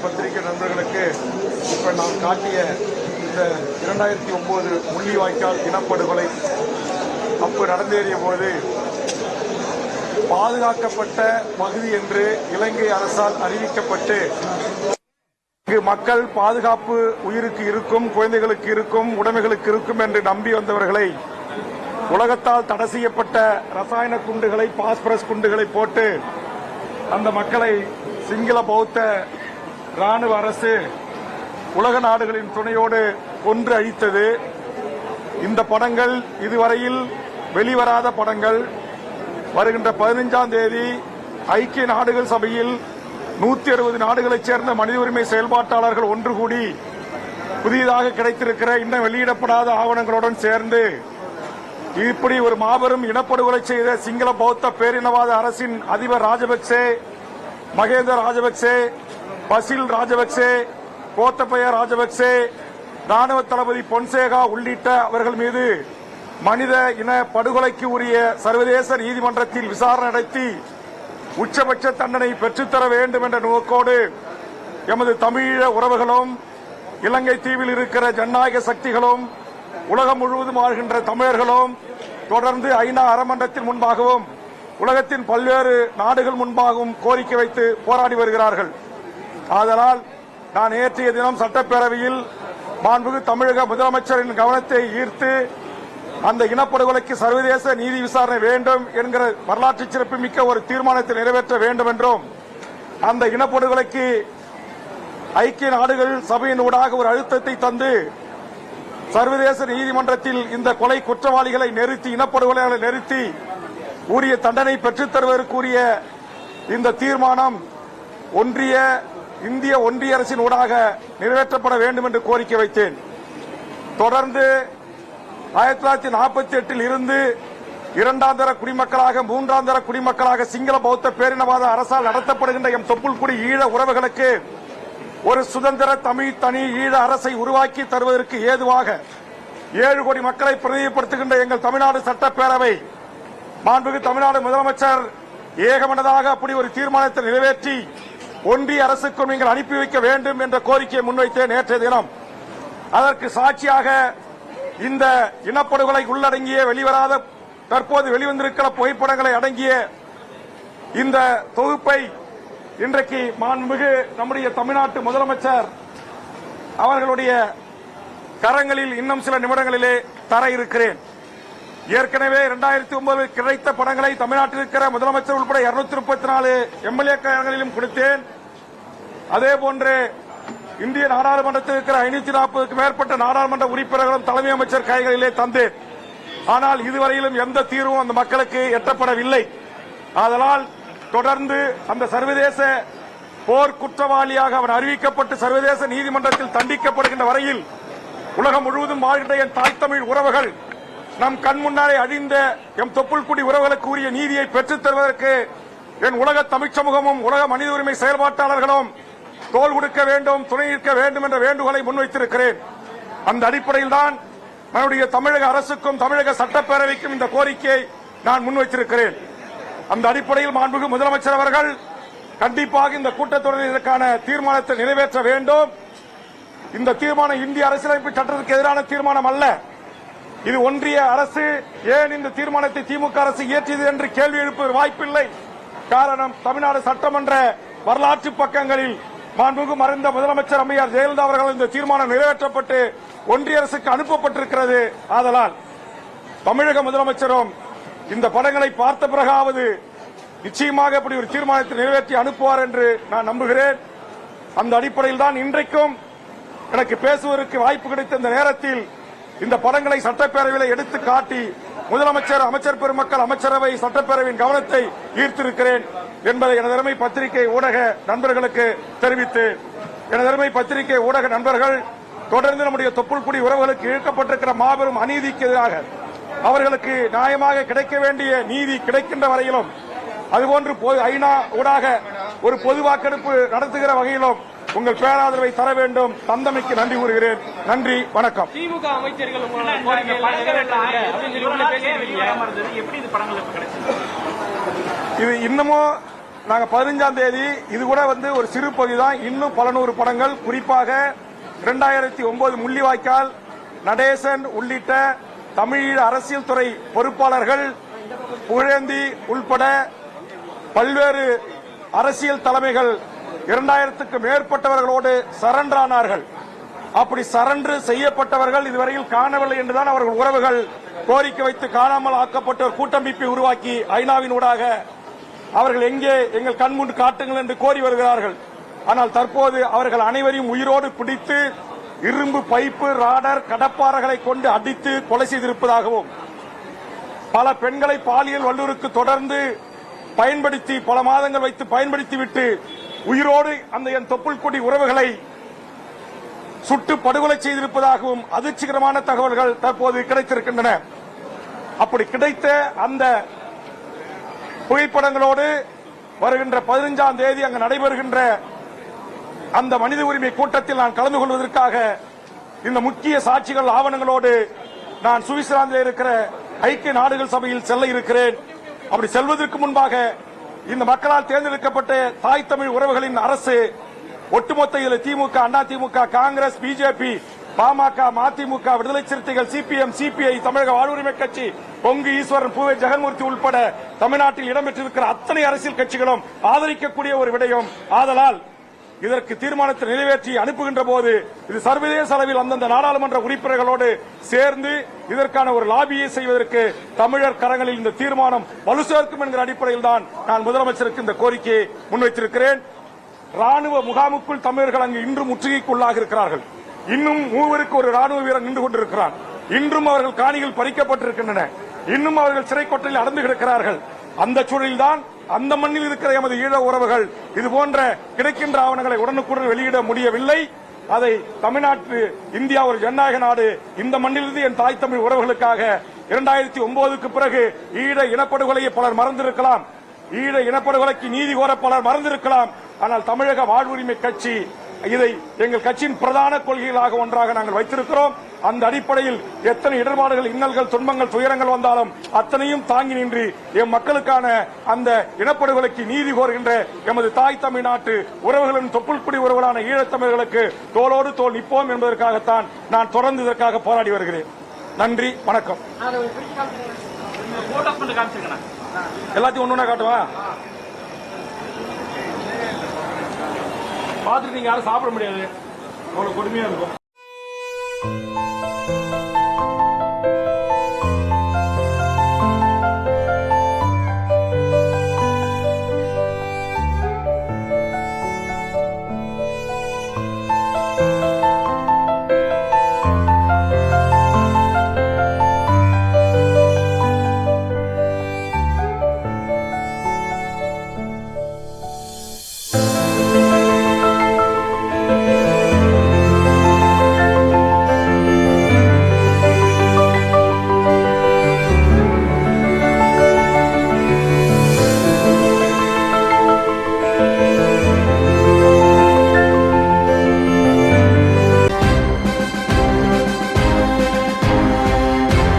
பத்திரிகை நண்பர்களுக்கு இப்ப நான் காட்டிய இந்த 2009 முள்ளிவாய்க்கால் இனப்படுகொலை அப்போ நடந்தேறிய போது பாதுகாக்கப்பட்ட பகுதி என்று இலங்கை அரசால் அறிவிக்கப்பட்டு மக்கள் பாதுகாப்பு உயிருக்கு இருக்கும், குழந்தைகளுக்கு இருக்கும், உடைமைகளுக்கு இருக்கும் என்று நம்பி வந்தவர்களை உலகத்தால் தடை செய்யப்பட்ட ரசாயன குண்டுகளை, பாஸ்பரஸ் குண்டுகளை போட்டு அந்த மக்களை சிங்கள பௌத்த ராணுவ அரசு உலக நாடுகளின் துணையோடு கொன்று அழித்தது. இந்த படங்கள் இதுவரையில் வெளிவராத படங்கள். வருகின்ற 15ஆம் தேதி ஐக்கிய நாடுகள் சபையில் 160 நாடுகளைச் சேர்ந்த மனித உரிமை செயல்பாட்டாளர்கள் ஒன்று கூடி புதியதாக கிடைத்திருக்கிற இன்னும் வெளியிடப்படாத ஆவணங்களுடன் சேர்ந்து இப்படி ஒரு மாபெரும் இனப்படுகொலை செய்த சிங்கள பௌத்த பேரினவாத அரசின் அதிபர் ராஜபக்சே, மகேந்திர ராஜபக்சே, பசில் ராஜபக்சே, கோத்தபய ராஜபக்சே, ராணுவ தளபதி பொன்சேகா உள்ளிட்ட அவர்கள் மீது மனித இன படுகொலைக்கு உரிய சர்வதேச நீதிமன்றத்தில் விசாரணை நடத்தி உச்சபட்ச தண்டனை பெற்றுத்தர வேண்டும் என்ற நோக்கோடு எமது தமிழீழ உறவுகளும் இலங்கை தீவில் இருக்கிற ஜனநாயக சக்திகளும் உலகம் முழுவதும் வாழ்கின்ற தமிழர்களும் தொடர்ந்து ஐநா அறமன்றத்தின் முன்பாகவும் உலகத்தின் பல்வேறு நாடுகள் முன்பாகவும் கோரிக்கை வைத்து போராடி வருகிறார்கள். ஆதலால் நான் நேற்றைய தினம் சட்டப்பேரவையில் மாண்புமிகு தமிழக முதலமைச்சரின் கவனத்தை ஈர்த்து அந்த இனப்படுகொலைக்கு சர்வதேச நீதி விசாரணை வேண்டும் என்கிற வரலாற்று சிறப்புமிக்க ஒரு தீர்மானத்தை நிறைவேற்ற வேண்டும் என்றும், அந்த இனப்படுகொலைக்கு ஐக்கிய நாடுகள் சபையின் ஊடாக ஒரு அழுத்தத்தை தந்து சர்வதேச நீதிமன்றத்தில் இந்த கொலை குற்றவாளிகளை நிறுத்தி, இனப்படுகொலைகளை நிறுத்தி உரிய தண்டனை பெற்றுத் தருவதற்குரிய இந்த தீர்மானம் இந்திய ஒன்றிய அரசின் ஊடாக நிறைவேற்றப்பட வேண்டும் என்று கோரிக்கை வைத்தேன். தொடர்ந்து 1948 இருந்து 2ஆம் தர குடிமக்களாக, 3ஆம் தர குடிமக்களாக சிங்கள பௌத்த பேரினவாத அரசால் நடத்தப்படுகின்ற எம் தொப்புள்குடி ஈழ உறவுகளுக்கு ஒரு சுதந்திர தமிழ் தனி ஈழ அரசை உருவாக்கி தருவதற்கு ஏதுவாக 7 கோடி மக்களை பிரதிநிதிப்படுத்துகின்ற எங்கள் தமிழ்நாடு சட்டப்பேரவை மாண்புமிகு தமிழ்நாடு முதலமைச்சர் ஏகமனதாக அப்படி ஒரு தீர்மானத்தை நிறைவேற்றி ஒன்றிய அரசுக்கும் நீங்கள் அனுப்பி வைக்க வேண்டும் என்ற கோரிக்கையை முன்வைத்தேன் நேற்றைய தினம். அதற்கு சாட்சியாக இந்த இனப்படுகொலை உள்ளடங்கிய வெளிவராத தற்போது வெளிவந்திருக்கிற புகைப்படங்களை அடங்கிய இந்த தொகுப்பை இன்றைக்கு மாண்புமிகு நம்முடைய தமிழ்நாட்டு முதலமைச்சர் அவர்களுடைய கரங்களில் இன்னும் சில நிமிடங்களிலே தர இருக்கிறேன். ஏற்கனவே 2009 கிடைத்த படங்களை தமிழ்நாட்டில் இருக்கிற முதலமைச்சர் உட்பட 234 எம்எல்ஏ கரங்களிலும் கொடுத்தேன். அதேபோன்று இந்திய நாடாளுமன்றத்தில் இருக்கிற 540க்கும் மேற்பட்ட நாடாளுமன்ற உறுப்பினர்களும் தலைமை அமைச்சர் கைகளிலே தந்தேன். ஆனால் இதுவரையிலும் எந்த தீர்வும் அந்த மக்களுக்கு எட்டப்படவில்லை. ஆதலால் தொடர்ந்து அந்த சர்வதேச போர் குற்றவாளியாக அவர் அறிவிக்கப்பட்டு சர்வதேச நீதிமன்றத்தில் தண்டிக்கப்படுகின்ற வரையில் உலகம் முழுவதும் வாழ்கின்ற என் தாய் தமிழ் உறவுகள், நம் கண் முன்னாலே அழிந்த எம் தொப்புள்குடி உறவுகளுக்கு உரிய நீதியை பெற்றுத் தருவதற்கு என் உலக தமிழ் சமூகமும் உலக மனித உரிமை செயல்பாட்டாளர்களும் தோள் கொடுக்க வேண்டும், துணை நிற்க வேண்டும் என்ற வேண்டுகோளை முன்வைத்திருக்கிறேன். அந்த அடிப்படையில் தான் நம்முடைய தமிழக அரசுக்கும் தமிழக சட்டப்பேரவைக்கும் இந்த கோரிக்கையை நான் முன்வைத்திருக்கிறேன். அந்த அடிப்படையில் மாண்புமிகு முதலமைச்சர் அவர்கள் கண்டிப்பாக இந்த கூட்டத்தொடரில் இதற்கான தீர்மானத்தை நிறைவேற்ற வேண்டும். இந்த தீர்மானம் இந்திய அரசியலமைப்பு சட்டத்திற்கு எதிரான தீர்மானம் அல்ல. இது ஒன்றிய அரசு ஏன் இந்த தீர்மானத்தை திமுக அரசு இயற்றியது என்று கேள்வி எழுப்ப வாய்ப்பில்லை. காரணம், தமிழ்நாடு சட்டமன்ற வரலாற்று பக்கங்களில் மாண்புமிகு மறைந்த முதலமைச்சர் அம்மையார் ஜெயலலிதா அவர்கள் இந்த தீர்மானம் நிறைவேற்றப்பட்டு ஒன்றிய அரசுக்கு அனுப்பப்பட்டிருக்கிறது. ஆதலால் தமிழக முதலமைச்சரும் இந்த படங்களை பார்த்த பிறகாவது நிச்சயமாக இப்படி ஒரு தீர்மானத்தை நிறைவேற்றி அனுப்புவார் என்று நான் நம்புகிறேன். அந்த அடிப்படையில் தான் இன்றைக்கும் எனக்கு பேசுவதற்கு வாய்ப்பு கிடைத்த இந்த நேரத்தில் இந்த படங்களை சட்டப்பேரவையில் எடுத்து காட்டி முதலமைச்சர், அமைச்சர் பெருமக்கள், அமைச்சரவை, சட்டப்பேரவையின் கவனத்தை ஈர்த்திருக்கிறேன் என்பதை எனதருமை பத்திரிகை ஊடக நண்பர்களுக்கு தெரிவித்து, எனதருமை பத்திரிகை ஊடக நண்பர்கள் தொடர்ந்து நம்முடைய தொப்புள்குடி உறவுகளுக்கு இழுக்கப்பட்டிருக்கிற மாபெரும் அநீதிக்கு எதிராக அவர்களுக்கு நியாயமாக கிடைக்க வேண்டிய நீதி கிடைக்கின்ற வரையிலும் அதுபோன்று ஐநா ஊடாக ஒரு பொது வாக்கெடுப்பு நடத்துகிற வகையிலும் உங்கள் பேராதரவை தர வேண்டும். தந்தமைக்கு நன்றி கூறுகிறேன். நன்றி, வணக்கம். திமுக அமைச்சர்கள் இது இன்னமும் நாங்க 15ஆம் தேதி இது கூட ஒரு சிறு பகுதி தான். இன்னும் பல நூறு படங்கள், குறிப்பாக 2009 முள்ளிவாய்க்கால் நடேசன் உள்ளிட்ட தமிழீழ அரசியல் துறை பொறுப்பாளர்கள் புகழேந்தி உள்பட பல்வேறு அரசியல் தலைமைகள் 2000க்கு மேற்பட்டவர்களோடு சரண்டர் ஆனார்கள். அப்படி சரண்டர் செய்யப்பட்டவர்கள் இதுவரையில் காணவில்லை என்றுதான் அவர்கள் உறவுகள் கோரிக்கை வைத்து காணாமல் ஆக்கப்பட்ட ஒரு கூட்டமைப்பை உருவாக்கி ஐநாவின் ஊடாக அவர்கள் எங்கே எங்கள் கண்முன் காட்டுங்கள் என்று கோரி வருகிறார்கள். ஆனால் தற்போது அவர்கள் அனைவரையும் உயிரோடு பிடித்து இரும்பு பைப்பு, ராடர், கடப்பாறைகளை கொண்டு அடித்து கொலை செய்திருப்பதாகவும் பல பெண்களை பாலியல் வல்லுறவுக்கு தொடர்ந்து பயன்படுத்தி பல மாதங்கள் வைத்து பயன்படுத்திவிட்டு உயிரோடு அந்த என் தொப்புள்குடி உறவுகளை சுட்டு படுகொலை செய்திருப்பதாகவும் அதிர்ச்சிகரமான தகவல்கள் தற்போது கிடைத்திருக்கின்றன. அப்படி கிடைத்த அந்த புகைப்படங்களோடு வருகின்ற 15ஆம் தேதி அங்கு நடைபெறுகின்ற அந்த மனித உரிமை கூட்டத்தில் நான் கலந்து கொள்வதற்காக இந்த முக்கிய சாட்சிகள் ஆவணங்களோடு நான் சுவிட்சர்லாந்தில் இருக்கிற ஐக்கிய நாடுகள் சபையில் செல்ல இருக்கிறேன். அப்படி செல்வதற்கு முன்பாக இந்த மக்களால் தேர்ந்தெடுக்கப்பட்ட தாய் தமிழ் உறவுகளின் அரசு ஒட்டுமொத்த இதில் திமுக, அண்ணா திமுக, காங்கிரஸ், பிஜேபி, பாமக, மதிமுக, விடுதலை சிறுத்தைகள், சிபிஎம், சிபிஐ, தமிழக வாழ்வுரிமை கட்சி, பொங்கு ஈஸ்வரன், பூவே ஜெகன்மூர்த்தி உட்பட தமிழ்நாட்டில் இடம்பெற்றிருக்கிற அத்தனை அரசியல் கட்சிகளும் ஆதரிக்கக்கூடிய ஒரு விடயம். ஆதலால் இதற்கு தீர்மானத்தை நிறைவேற்றி அனுப்புகின்ற போது இது சர்வதேச அளவில் அந்தந்த நாடாளுமன்ற உறுப்பினர்களோடு சேர்ந்து இதற்கான ஒரு லாபியை செய்வதற்கு தமிழர் கரங்களில் இந்த தீர்மானம் வலு சேர்க்கும் என்கிற அடிப்படையில் தான் நான் முதலமைச்சருக்கு இந்த கோரிக்கையை முன்வைத்திருக்கிறேன். ராணுவ முகாமுக்குள் தமிழர்கள் அங்கு இன்றும் முற்றுகைக்குள்ளாக இருக்கிறார்கள். இன்னும் 3 ஒரு ராணுவ வீரர் நின்று கொண்டிருக்கிறார். இன்றும் அவர்கள் காணிகள் பறிக்கப்பட்டிருக்கின்றன. இன்னும் அவர்கள் சிறை கொட்டலில் அடர்ந்து கிடக்கிறார்கள். அந்த சூழலில்தான் அந்த மண்ணில் இருக்கிற எமது ஈழ உறவுகள் இதுபோன்ற கிடைக்கின்ற ஆவணங்களை உடனுக்குடன் வெளியிட முடியவில்லை. அதை தமிழ்நாட்டு இந்தியா ஒரு ஜனநாயக நாடு, இந்த மண்ணிலிருந்து என் தாய் தமிழ் உறவுகளுக்காக 2009க்கு பிறகு ஈழ இனப்படுகொலையை பலர் மறந்திருக்கலாம், ஈழ இனப்படுகொலைக்கு நீதி கோர பலர் மறந்திருக்கலாம். ஆனால் தமிழக வாழ்வுரிமை கட்சி இதை எங்கள் கட்சியின் பிரதான கொள்கைகளாக ஒன்றாக நாங்கள் வைத்திருக்கிறோம். அந்த அடிப்படையில் எத்தனை இடர்பாடுகள், இன்னல்கள், துன்பங்கள், துயரங்கள் வந்தாலும் அத்தனையும் தாங்கி நின்று எம் மக்களுக்கான அந்த இனப்படுகொலைக்கு நீதி கோருகின்ற எமது தாய் தமிழ்நாட்டு உறவுகளின் தொப்புள்குடி உறவுகளான ஈழத்தமிழர்களுக்கு தோளோடு தோள் நிற்போம் என்பதற்காகத்தான் நான் தொடர்ந்து இதற்காக போராடி வருகிறேன். நன்றி, வணக்கம். எல்லாத்தையும் ஒன்னொன்னா காட்டுவா பார்த்துட்டு நீங்க யாரும் சாப்பிட முடியாது, அவ்வளவு கொடுமையா இருக்கும்.